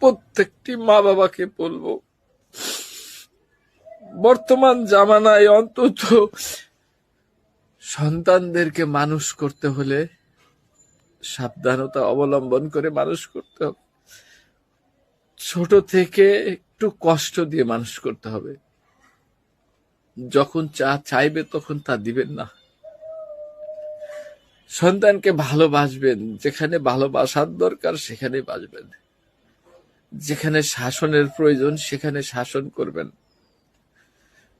প্রত্যেকটি মা বাবাকে বলবো, বর্তমান জামানায় অন্তত সন্তানদেরকে মানুষ করতে হলে সাবধানতা অবলম্বন করে মানুষ করতে হবে। ছোট থেকে একটু কষ্ট দিয়ে মানুষ করতে হবে। যখন চাইবে তখন তা দিবেন না। সন্তানকে ভালোবাসবেন, যেখানে ভালোবাসার দরকার সেখানে বাসবেন, যেখানে শাসনের প্রয়োজন সেখানে শাসন করবেন,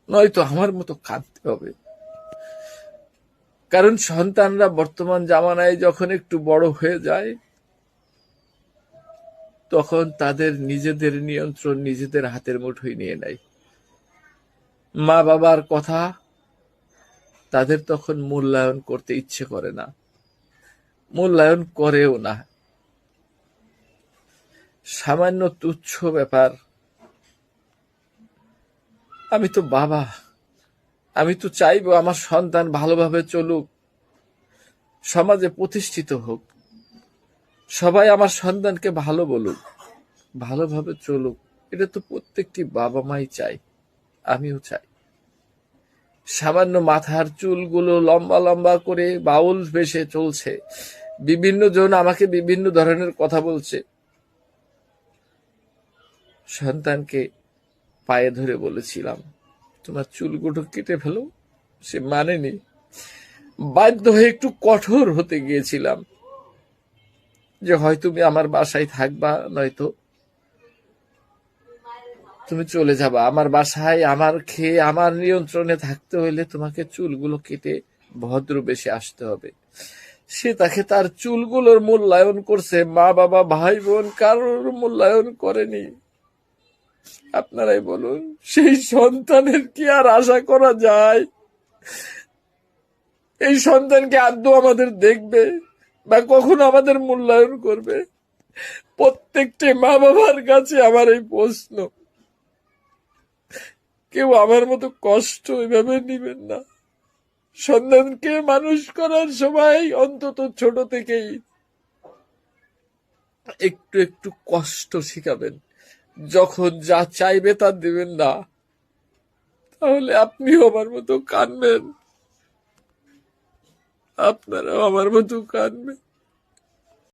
নয়তো আমার মতো কাঁদতে হবে। কারণ সন্তানরা বর্তমান জামানায় যখন একটু বড় হয়ে যায়, তখন তাদের নিজেদের নিয়ন্ত্রণ নিজেদের হাতের মুঠোয় নিয়ে নেয়। মা বাবার কথা তাদের তখন মূল্যায়ন করতে ইচ্ছে করে না, মূল্যায়ন করেও না। সামান্য তুচ্ছ ব্যাপার, আমি তো বাবা, আমি তো চাইবো আমার সন্তান ভালোভাবে চলুক, সমাজে প্রতিষ্ঠিত হোক, সবাই আমার সন্তানকে ভালো বলুক, ভালোভাবে চলুক। এটা তো প্রত্যেকটি বাবা মাই চাই, আমিও চাই। সামান্য মাথার চুলগুলো লম্বা লম্বা করে বাউল বেশে চলছে, বিভিন্ন জন আমাকে বিভিন্ন ধরনের কথা বলছে। সন্তানকে পায়ে ধরে বলেছিলাম, তোমার চুলগুলো কেটে ফেলো, সে মানেনি। বাধ্য হয়ে একটু কঠোর হতে গিয়েছিলাম যে হয় তুমি আমার বাসায় থাকবা, নয়তো তুমি চলে যাবা। আমার বাসায় আমার খেয়ে আমার নিয়ন্ত্রণে থাকতে হইলে তোমাকে চুলগুলো কেটে ভদ্র বেশে আসতে হবে। সে তাকে তার চুলগুলোর মূল্যায়ন করছে, মা বাবা ভাই বোন কারোর মূল্যায়ন করেনি। আপনারাই বলুন, সেই সন্তানের কি আর আশা করা যায়? এই সন্তানকে আদৌ আমাদের দেখবে বা কখনো আমাদের মূল্যায়ন করবে? প্রত্যেকটি মা বাবার কাছে আমার এই প্রশ্ন, কেউ আমার মতো কষ্ট এভাবে নিবেন না। সন্তানকে মানুষ করার সময় অন্তত ছোট থেকেই একটু একটু কষ্ট শিখাবেন। যখন যা চাইবে তা দিবেন না, তাহলে আপনিও আমার মতো কাঁদবেন, আপনারাও আমার মতো কাঁদবেন।